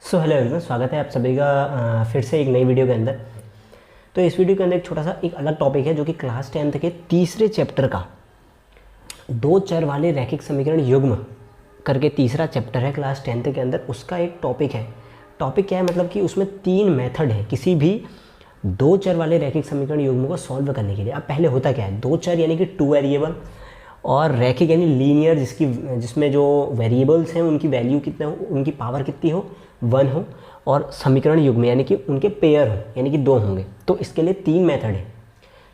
So hello everyone, स्वागत है आप सभी का फिर से एक नई वीडियो के अंदर। तो इस वीडियो के अंदर एक छोटा सा एक अलग टॉपिक है जो कि क्लास 10th के तीसरे चैप्टर का दो चर वाले रैखिक समीकरण युग्म करके तीसरा चैप्टर है क्लास 10th के अंदर। उसका एक टॉपिक है। टॉपिक क्या है, मतलब कि उसमें 3 मेथड है किसी भी दो चर वाले रैखिक समीकरण युग्म को सॉल्व करने के लिए। अब पहले होता क्या है, दो चर यानी कि 2 वेरिएबल और रैखिक यानी लीनियर जिसमें जो वेरिएबल्स हैं उनकी वैल्यू कितना हो, उनकी पावर कितनी हो, 1 हो, और समीकरण युग्म यानी कि उनके पेयर हो यानी कि 2 होंगे। तो इसके लिए 3 मेथड है।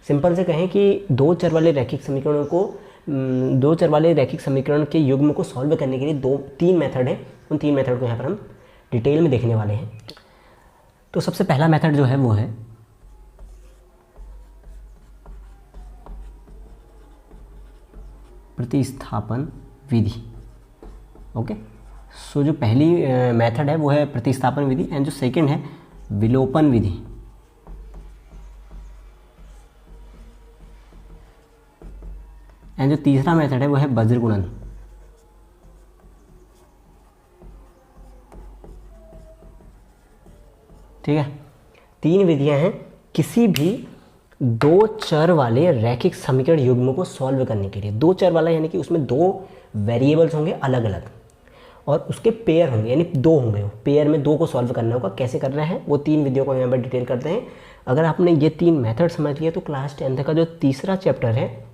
सिंपल से कहें कि दो चर वाले रैखिक समीकरण के युग्म को सॉल्व करने के लिए 3 मेथड है। उन 3 मेथड को यहाँ पर हम डिटेल में देखने वाले हैं। तो सबसे पहला मेथड जो है वो है प्रतिस्थापन विधि। ओके, सो जो पहली मेथड है वो है प्रतिस्थापन विधि एंड जो सेकंड है विलोपन विधि। एंड जो तीसरा मेथड है वो है बज्र गुणन। ठीक है, 3 विधियां हैं किसी भी दो चर वाले रैखिक समीकरण युग्म को सॉल्व करने के लिए। दो चर वाला यानी कि उसमें 2 वेरिएबल्स होंगे अलग अलग और उसके पेयर होंगे यानी 2 होंगे। पेयर में 2 को सॉल्व करना होगा। कैसे करना है वो 3 विधियों को यहाँ पर डिटेल करते हैं। अगर आपने ये 3 मेथड समझ लिया तो क्लास 10th का जो तीसरा चैप्टर है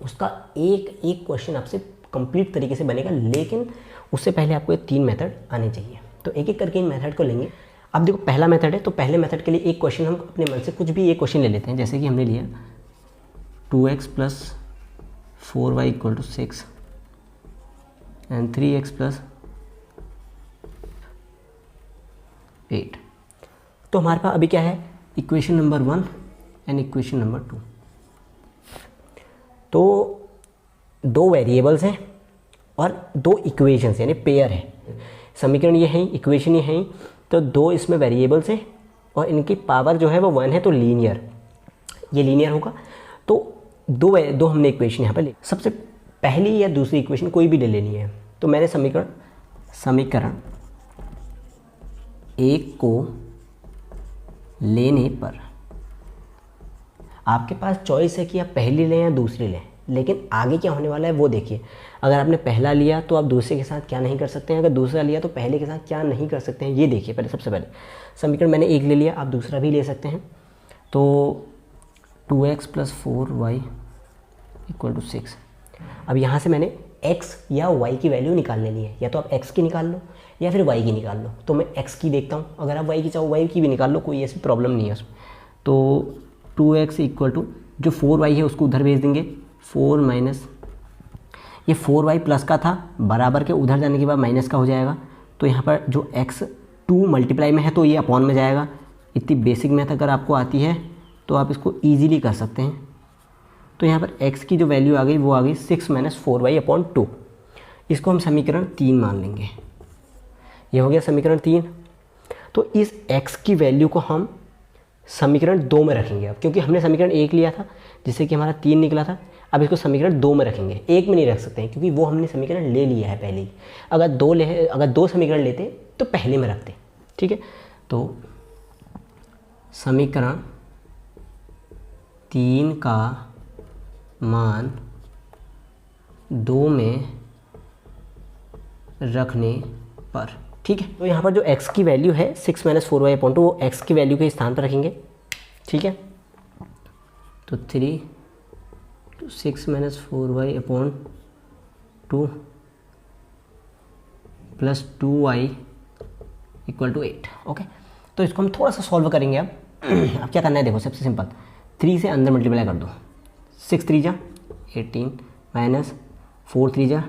उसका एक एक क्वेश्चन आपसे कंप्लीट तरीके से बनेगा। लेकिन उससे पहले आपको ये 3 मेथड आने चाहिए। तो एक एक करके इन मेथड को लेंगे। अब देखो, पहला मेथड है तो पहले मेथड के लिए एक क्वेश्चन हम अपने मन से कुछ भी एक क्वेश्चन ले लेते हैं। जैसे कि हमने लिया 2x + 4y = 6 एंड 3x + 8। तो हमारे पास अभी क्या है, equation number 1 and equation number 2। तो 2 वेरिएबल्स हैं और 2 इक्वेशंस यानी पेयर है। समीकरण ये है, इक्वेशन ये है, तो 2 इसमें वेरिएबल्स हैं और इनकी पावर जो है वो 1 है, तो लीनियर, ये लीनियर होगा। तो दो हमने इक्वेशन यहाँ पर ले। सबसे पहली या दूसरी इक्वेशन कोई भी ले लेनी है। तो मैंने समीकरण 1 को लेने पर आपके पास चॉइस है कि आप पहली लें या दूसरी लें। लेकिन आगे क्या होने वाला है वो देखिए। अगर आपने पहला लिया तो आप दूसरे के साथ क्या नहीं कर सकते हैं, अगर दूसरा लिया तो पहले के साथ क्या नहीं कर सकते हैं, ये देखिए। पहले सबसे पहले समीकरण मैंने 1 ले लिया, आप दूसरा भी ले सकते हैं। तो 2x + 4y = 6। अब यहाँ से मैंने x या y की वैल्यू निकाल लेनी है। या तो आप x की निकाल लो या फिर y की निकाल लो। तो मैं x की देखता हूँ, अगर आप y की चाहो y की भी निकाल लो, कोई ऐसी प्रॉब्लम नहीं है उसमें। तो 2x = जो 4y है उसको उधर भेज देंगे। 4 माइनस ये 4y प्लस का था, बराबर के उधर जाने के बाद माइनस का हो जाएगा। तो यहाँ पर जो x 2 मल्टीप्लाई में है तो ये अपॉन में जाएगा। इतनी बेसिक मैथ अगर आपको आती है तो आप इसको ईजिली कर सकते हैं। तो यहाँ पर x की जो वैल्यू आ गई वो आ गई 6 - 4y/2। इसको हम समीकरण 3 मान लेंगे। ये हो गया समीकरण 3। तो इस x की वैल्यू को हम समीकरण 2 में रखेंगे अब, क्योंकि हमने समीकरण 1 लिया था जिससे कि हमारा 3 निकला था। अब इसको समीकरण 2 में रखेंगे, 1 में नहीं रख सकते हैं क्योंकि वो हमने समीकरण ले लिया है पहले ही। अगर 2 समीकरण लेते तो पहले में रखते। ठीक है, तो समीकरण 3 का मान 2 में रखने पर, ठीक है। तो यहाँ पर जो x की वैल्यू है 6 - 4y/2 वो x की वैल्यू के स्थान पर रखेंगे। ठीक है, तो 3 6 - 4y/2 + 2y = 8। ओके, तो इसको हम थोड़ा सा सॉल्व करेंगे। अब क्या करना है, देखो सबसे सिंपल, 3 से अंदर मल्टीप्लाई कर दो। 6 3 × 18 माइनस 4 3 ×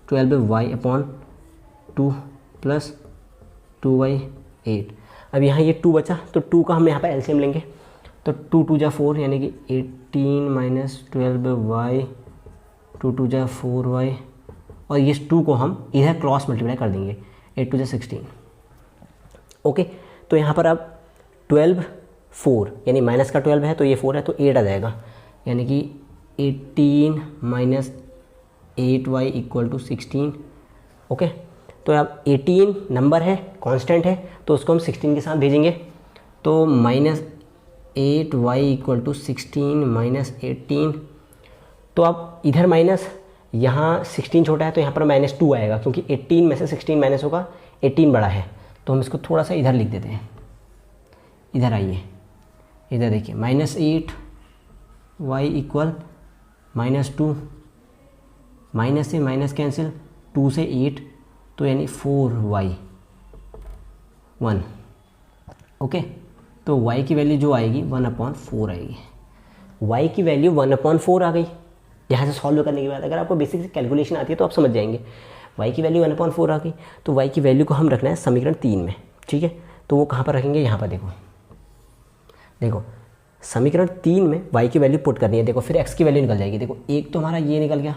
12y/2 + 2y/8। अब यहाँ ये 2 बचा तो 2 का हम यहाँ पर एलसीएम लेंगे। तो 2 2 × 4 यानी कि 18 - 12y, 2 2 × 4y, और इस 2 को हम इधर क्रॉस मल्टीप्लाई कर देंगे। 8 2 × 16। ओके, तो यहाँ पर अब 12 4 यानी माइनस का 12 है तो ये 4 है तो 8 आ जाएगा। यानी कि 18 - 8y = 16। ओके, तो अब 18 नंबर है, कांस्टेंट है, तो उसको हम 16 के साथ भेजेंगे। तो -8y = 16 - 18। तो अब इधर माइनस, यहाँ 16 छोटा है तो यहाँ पर -2 आएगा, क्योंकि 18 में से 16 माइनस होगा, 18 बड़ा है। तो हम इसको थोड़ा सा इधर लिख देते हैं। इधर आइए, इधर देखिए, -8y = -2, माइनस से माइनस कैंसिल, 2 से 8, तो यानी 4y 1। ओके, तो y की वैल्यू जो आएगी 1/4 आएगी। y की वैल्यू 1/4 आ गई। यहाँ से सॉल्व करने के बाद अगर आपको बेसिक से कैलकुलेशन आती है तो आप समझ जाएंगे। y की वैल्यू 1/4 आ गई, तो y की वैल्यू को हम रखना है समीकरण 3 में। ठीक है, तो वो कहाँ पर रखेंगे, यहाँ पर देखो, देखो समीकरण 3 में y की वैल्यू पुट करनी है। देखो फिर x की वैल्यू निकल जाएगी। देखो एक तो हमारा ये निकल गया,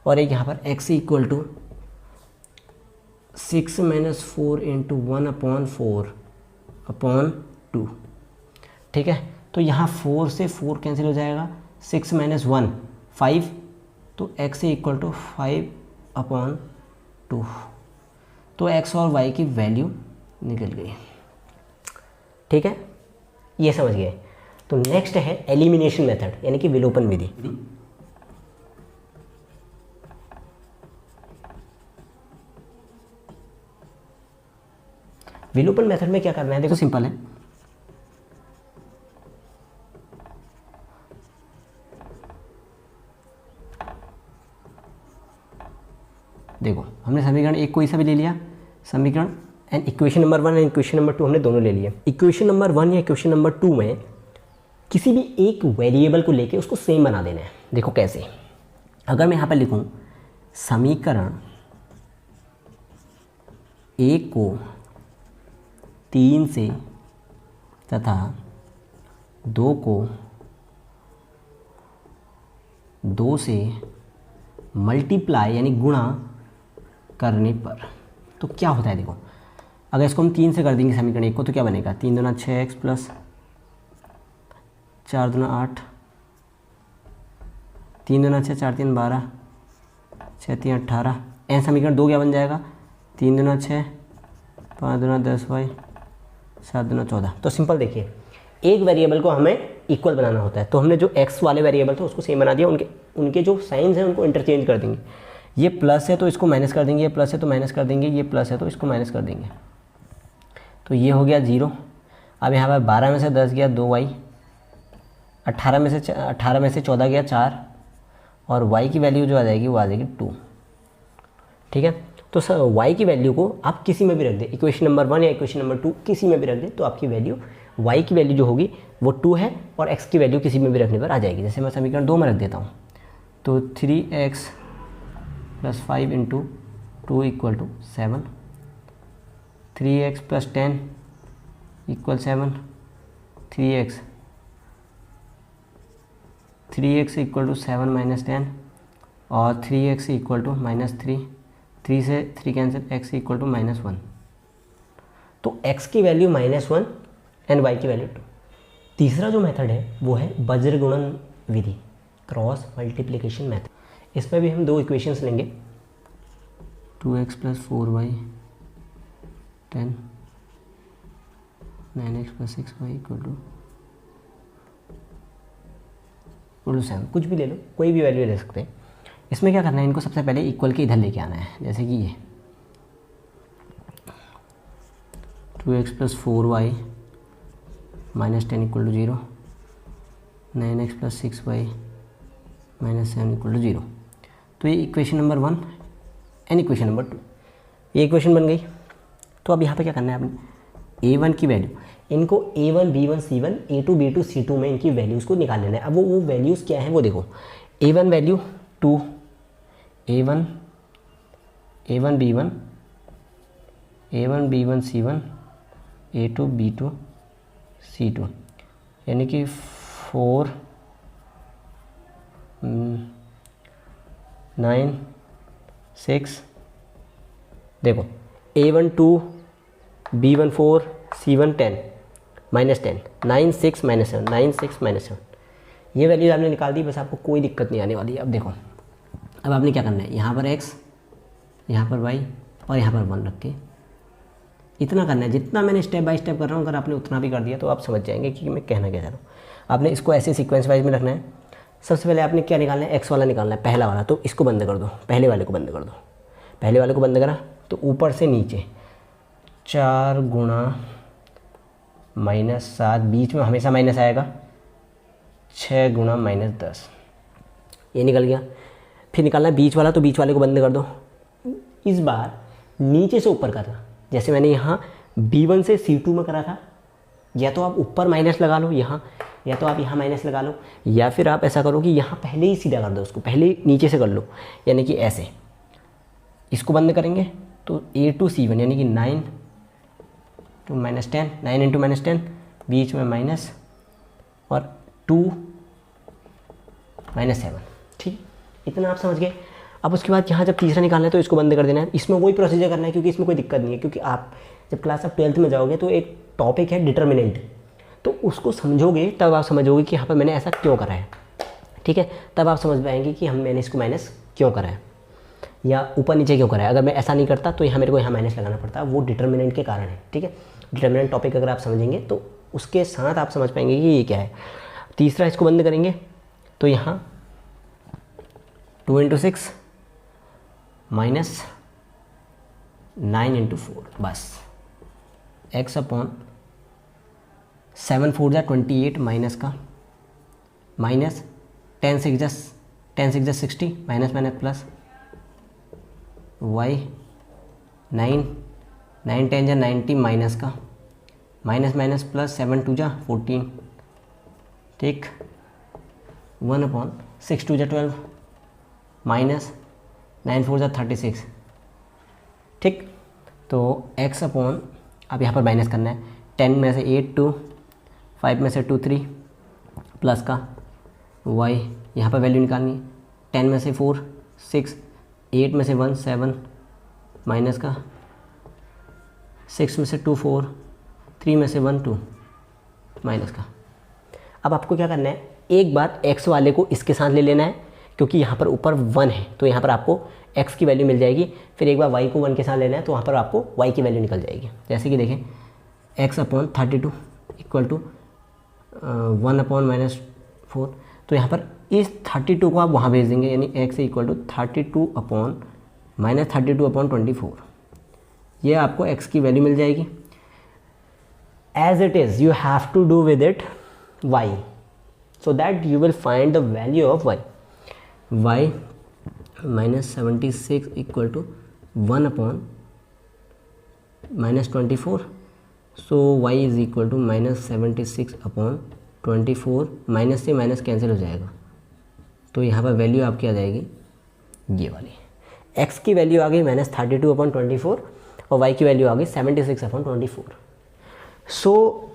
और एक यहाँ पर x = 6 - 4 × 1/4/2। ठीक है, तो यहाँ 4 से 4 कैंसिल हो जाएगा, 6 - 1 5, तो x = 5/2। तो x और y की वैल्यू निकल गई। ठीक है, ये समझ गए। तो नेक्स्ट है एलिमिनेशन मेथड, यानी कि विलोपन विधि। विलोपन मेथड में क्या करना है, देखो सिंपल है। देखो हमने समीकरण 1 कोई सा भी ले लिया, समीकरण and equation number 1 and equation number 2 हमने दोनों ले लिए। इक्वेशन नंबर 1 या इक्वेशन नंबर 2 में किसी भी एक वेरिएबल को लेके उसको सेम बना देना है। देखो कैसे, अगर मैं यहाँ पर लिखूँ समीकरण 1 को 3 से तथा 2 को 2 से मल्टीप्लाई यानी गुणा करने पर, तो क्या होता है। देखो अगर इसको हम 3 से कर देंगे समीकरण 1 को, तो क्या बनेगा, 3 दूना 6x + 4 दूना 8, 3 दूना 6, 4 3 12, 6 3 18। एन समीकरण 2 क्या बन जाएगा, 3 दूना 6, 5 दूना 10y, 7 दूना 14। तो सिंपल देखिए, एक वेरिएबल को हमें इक्वल बनाना होता है, तो हमने जो x वाले वेरिएबल थे उसको सेम बना दिया, उनके जो साइंस हैं उनको इंटरचेंज कर देंगे। ये प्लस है तो इसको माइनस कर देंगे, ये प्लस है तो माइनस कर देंगे, ये प्लस है तो इसको माइनस कर देंगे। तो ये हो गया 0। अब यहाँ पर 12 में से 10 गया 2y, 18 में से 14 गया 4, और y की वैल्यू जो आ जाएगी वो आ जाएगी 2। ठीक है, तो सर y की वैल्यू को आप किसी में भी रख दें, इक्वेशन नंबर 1 या इक्वेशन नंबर 2 किसी में भी रख दें, तो आपकी वैल्यू y की वैल्यू जो होगी वो 2 है, और x की वैल्यू किसी में भी रखने पर आ जाएगी। जैसे मैं समीकरण 2 में रख देता हूँ, तो 3x + 5 × 2 = 7, 3x + 10 = 7, 3x = 7 - 10, और 3x = -3, 3 से 3 कैंसिल, x = -1। तो x की वैल्यू -1 एंड y की वैल्यू 2। तीसरा जो मेथड है वो है वज्र गुणन विधि, क्रॉस मल्टीप्लिकेशन मेथड। इसमें भी हम 2 इक्वेशंस लेंगे, 2x + 4y 10, 9x + 6y = 7। कुछ भी ले लो, कोई भी वैल्यू ले सकते हैं। इसमें क्या करना है, इनको सबसे पहले इक्वल के इधर लेके आना है। जैसे कि ये 2x + 4y -10 = 0, 9x + 6y -7 = 0। तो ये equation number 1 and equation number 2, ये इक्वेशन बन गई। तो अब यहाँ पे क्या करना है, आपने a1 की वैल्यू, इनको a1 b1 c1 a2 b2 c2 में इनकी वैल्यूज़ को निकाल लेना है। अब वो वैल्यूज़ क्या हैं वो देखो, a1 value 2, a1 b1 c1 a2 b2 c2, यानी कि 4 9 6। देखो a1 2 b1 4 c1 10 -10 9 6 -7 9 6 -7, ये वैल्यूज आपने निकाल दी। बस आपको कोई दिक्कत नहीं आने वाली है। अब देखो, अब आपने क्या करना है, यहाँ पर x, यहाँ पर y, और यहाँ पर 1 रख के इतना करना है। जितना मैंने स्टेप बाय स्टेप कर रहा हूँ, अगर आपने उतना भी कर दिया तो आप समझ जाएंगे कि मैं कहना क्या चाह रहा हूँ। आपने इसको ऐसे सीक्वेंस वाइज में रखना है। सबसे पहले आपने क्या निकालना है, एक्स वाला निकालना है, पहला वाला। तो इसको बंद कर दो, पहले वाले को बंद कर दो। पहले वाले को बंद करा तो ऊपर से नीचे 4 गुणा -7, बीच में हमेशा माइनस आएगा, 6 गुणा -10, ये निकल गया। फिर निकालना है बीच वाला, तो बीच वाले को बंद कर दो। इस बार नीचे से ऊपर करना, जैसे मैंने यहाँ B1 से C2 में करा था। या तो आप ऊपर माइनस लगा लो यहाँ, या तो आप यहाँ माइनस लगा लो, या फिर आप ऐसा करो कि यहाँ पहले ही सीधा कर दो, उसको पहले नीचे से कर लो, यानी कि ऐसे। इसको बंद करेंगे तो A to C1 यानी कि 9 to -10, 9 into -10, बीच में माइनस और 2 -7। ठीक, इतना आप समझ गए। अब उसके बाद यहाँ जब तीसरा निकालना है तो इसको बंद कर देना है। इसमें वही प्रोसीजर करना है, क्योंकि इसमें कोई दिक्कत नहीं है। क्योंकि आप जब क्लास ऑफ 12th में जाओगे तो एक टॉपिक है डिटर्मिनेंट, तो उसको समझोगे तब आप समझोगे कि यहाँ पर मैंने ऐसा क्यों करा है। ठीक है, तब आप समझ पाएंगे कि मैंने इसको माइनस क्यों करा है या ऊपर नीचे क्यों करा है। अगर मैं ऐसा नहीं करता तो यहाँ मेरे को यहाँ माइनस लगाना पड़ता, वो डिटर्मिनेंट के कारण है। ठीक है, डिटर्मिनेंट टॉपिक अगर आप समझेंगे तो उसके साथ आप समझ पाएंगे कि ये क्या है। तीसरा इसको बंद करेंगे तो यहाँ 2 into 6 -9 into 4, बस x अपॉन 7 4 28 माइनस का minus 10 6 60 minus minus plus y 9 9 10 90 minus का माइनस माइनस प्लस 7 2 14, ठीक, 1 अपॉन 6 2 12 माइनस 9 4 36। ठीक, तो x अपॉन अब यहाँ पर माइनस करना है, 10 में से 8 2, 5 में से 2 3 प्लस का y, यहाँ पर वैल्यू निकालनी है। 10 में से 4 6, 8 में से 1 7 माइनस का 6 में से 2 4, 3 में से 1 2 माइनस का। अब आपको क्या करना है, एक बार x वाले को इसके साथ ले लेना है, क्योंकि यहाँ पर ऊपर 1 है तो यहाँ पर आपको x की वैल्यू मिल जाएगी। फिर एक बार y को 1 के साथ लेना है तो वहाँ पर आपको y की वैल्यू निकल जाएगी। जैसे कि देखें, x upon 32 equal to 1 upon -4, तो यहाँ पर इस 32 को आप वहाँ भेज देंगे, यानी x इक्वल टू 32 अपॉन -32/24। ये आपको x की वैल्यू मिल जाएगी। As it is you have to do with it y, so that you will find the value of y -76 equal to 1 upon -24। So y is equal to -76/24, minus से minus cancel हो जाएगा, तो यहाँ पर value आपकी आ जाएगी ये वाली। x की वैल्यू आ गई -32/24 और y की वैल्यू आ गई 76/24। सो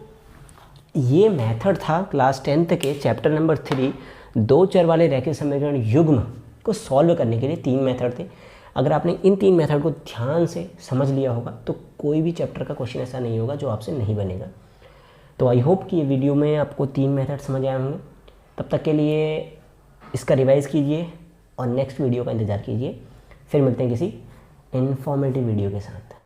ये मेथड था क्लास 10th के चैप्टर नंबर 3 दो चर वाले रैखिक समीकरण युग्म को सॉल्व करने के लिए 3 मेथड थे। अगर आपने इन 3 मेथड को ध्यान से समझ लिया होगा तो कोई भी चैप्टर का क्वेश्चन ऐसा नहीं होगा जो आपसे नहीं बनेगा। तो आई होप कि ये वीडियो में आपको 3 मेथड समझ आए होंगे। तब तक के लिए इसका रिवाइज़ कीजिए और नेक्स्ट वीडियो का इंतज़ार कीजिए। फिर मिलते हैं किसी इन्फॉर्मेटिव वीडियो के साथ।